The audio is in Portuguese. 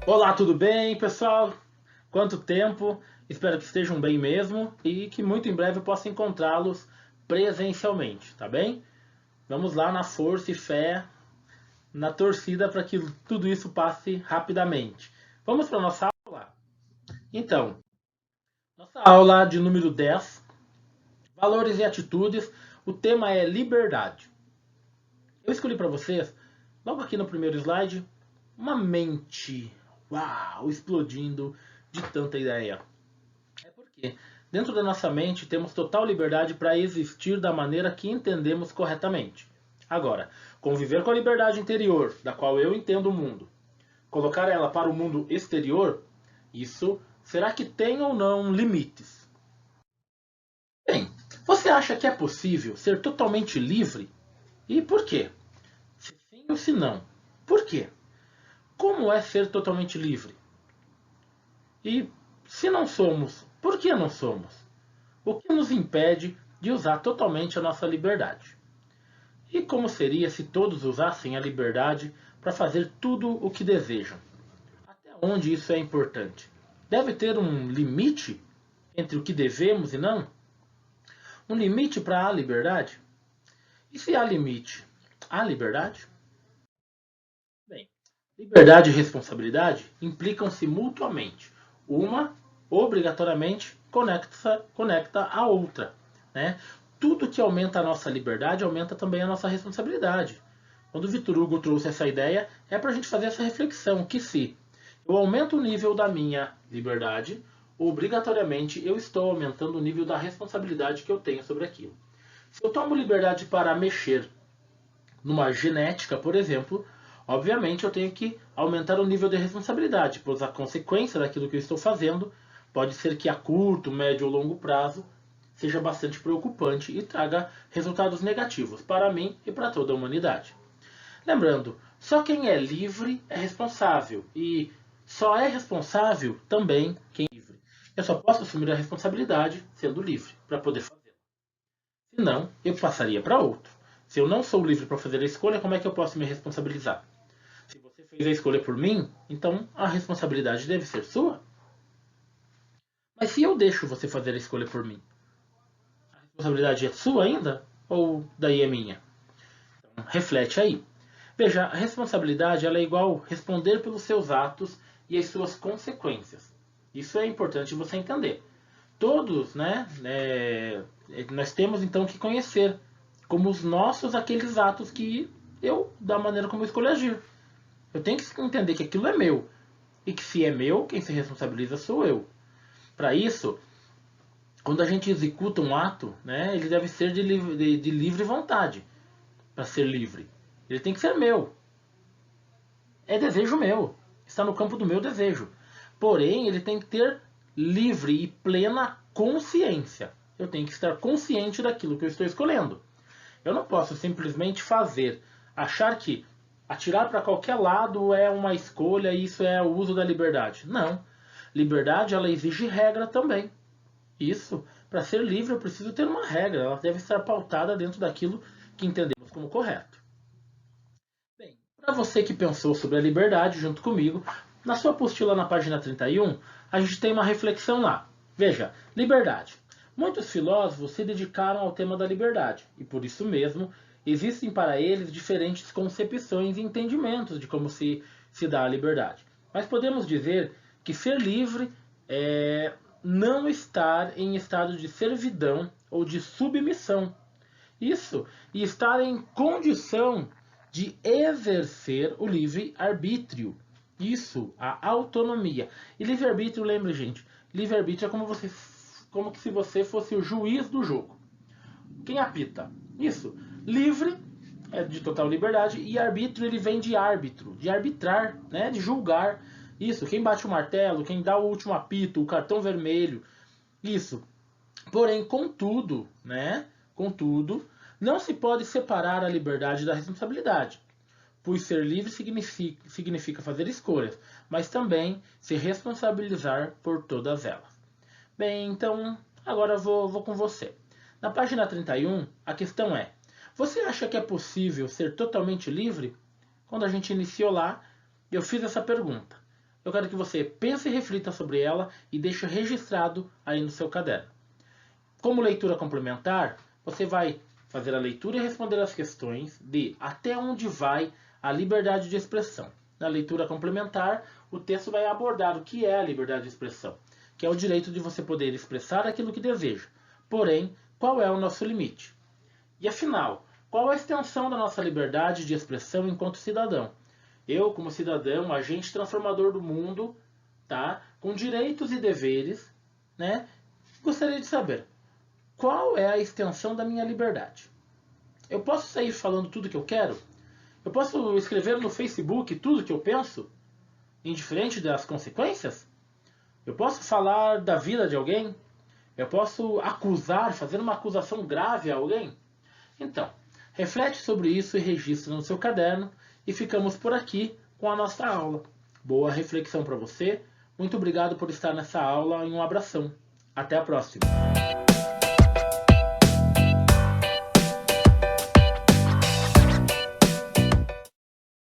Olá, tudo bem, pessoal? Quanto tempo? Espero que estejam bem mesmo e que muito em breve eu possa encontrá-los presencialmente, tá bem? Vamos lá na força e fé, na torcida para que tudo isso passe rapidamente. Vamos para a nossa aula? Então, nossa aula de número 10, valores e atitudes, o tema é liberdade. Eu escolhi para vocês, logo aqui no primeiro slide, uma mente, uau, explodindo de tanta ideia. É porque dentro da nossa mente temos total liberdade para existir da maneira que entendemos corretamente. Agora, conviver com a liberdade interior, da qual eu entendo o mundo, colocar ela para o mundo exterior, isso será que tem ou não limites? Bem, você acha que é possível ser totalmente livre? E por quê? Se sim ou se não? Por quê? Como é ser totalmente livre? E se não somos, por que não somos? O que nos impede de usar totalmente a nossa liberdade? E como seria se todos usassem a liberdade para fazer tudo o que desejam? Até onde isso é importante? Deve ter um limite entre o que devemos e não? Um limite para a liberdade? E se há limite, há liberdade? Bem, liberdade e responsabilidade implicam-se mutuamente. Uma, obrigatoriamente, conecta a outra. Né? Tudo que aumenta a nossa liberdade aumenta também a nossa responsabilidade. Quando o Vitor Hugo trouxe essa ideia, é para a gente fazer essa reflexão, que se eu aumento o nível da minha liberdade, obrigatoriamente eu estou aumentando o nível da responsabilidade que eu tenho sobre aquilo. Se eu tomo liberdade para mexer numa genética, por exemplo, obviamente eu tenho que aumentar o nível de responsabilidade, pois a consequência daquilo que eu estou fazendo pode ser que a curto, médio ou longo prazo seja bastante preocupante e traga resultados negativos para mim e para toda a humanidade. Lembrando, só quem é livre é responsável e só é responsável também quem é livre. Eu só posso assumir a responsabilidade sendo livre para poder fazer. Senão, eu passaria para outro. Se eu não sou livre para fazer a escolha, como é que eu posso me responsabilizar? Se você fez a escolha por mim, então a responsabilidade deve ser sua. Mas se eu deixo você fazer a escolha por mim, a responsabilidade é sua ainda? Ou daí é minha? Então, reflete aí. Veja, a responsabilidade ela é igual responder pelos seus atos e as suas consequências. Isso é importante você entender. Todos, né, nós temos então que conhecer como os nossos aqueles atos que eu, da maneira como eu escolho agir. Eu tenho que entender que aquilo é meu. E que se é meu, quem se responsabiliza sou eu. Para isso, quando a gente executa um ato, né, ele deve ser de livre vontade. Para ser livre. Ele tem que ser meu. É desejo meu. Está no campo do meu desejo. Porém, ele tem que ter livre e plena consciência. Eu tenho que estar consciente daquilo que eu estou escolhendo. Eu não posso simplesmente fazer, achar que atirar para qualquer lado é uma escolha e isso é o uso da liberdade. Não. Liberdade ela exige regra também. Isso, para ser livre eu preciso ter uma regra, ela deve estar pautada dentro daquilo que entendemos como correto. Bem, para você que pensou sobre a liberdade junto comigo, na sua apostila na página 31, a gente tem uma reflexão lá. Veja, liberdade. Muitos filósofos se dedicaram ao tema da liberdade, e por isso mesmo existem para eles diferentes concepções e entendimentos de como se dá a liberdade. Mas podemos dizer que ser livre é não estar em estado de servidão ou de submissão. Isso, e estar em condição de exercer o livre-arbítrio. Isso, a autonomia. E livre-arbítrio, lembre, gente, livre-arbítrio é como que se você fosse o juiz do jogo. Quem apita? Isso. Livre é de total liberdade e arbítrio ele vem de árbitro, de arbitrar, né, de julgar. Isso, quem bate o martelo, quem dá o último apito, o cartão vermelho. Isso. Porém, contudo, né? Contudo, não se pode separar a liberdade da responsabilidade, pois ser livre significa fazer escolhas, mas também se responsabilizar por todas elas. Bem, então, agora vou com você. Na página 31, a questão é: você acha que é possível ser totalmente livre? Quando a gente iniciou lá, eu fiz essa pergunta. eu quero que você pense e reflita sobre ela e deixe registrado aí no seu caderno. Como leitura complementar, você vai fazer a leitura e responder as questões de até onde vai a liberdade de expressão. Na leitura complementar, o texto vai abordar o que é a liberdade de expressão, que é o direito de você poder expressar aquilo que deseja. Porém, qual é o nosso limite? E afinal, qual a extensão da nossa liberdade de expressão enquanto cidadão? Eu, como cidadão, agente transformador do mundo, tá? Com direitos e deveres, né? Gostaria de saber, qual é a extensão da minha liberdade? Eu posso sair falando tudo que eu quero? Eu posso escrever no Facebook tudo que eu penso, indiferente das consequências? Eu posso falar da vida de alguém? Eu posso acusar, fazer uma acusação grave a alguém? Então, reflete sobre isso e registra no seu caderno e ficamos por aqui com a nossa aula. Boa reflexão para você. Muito obrigado por estar nessa aula e um abração. Até a próxima.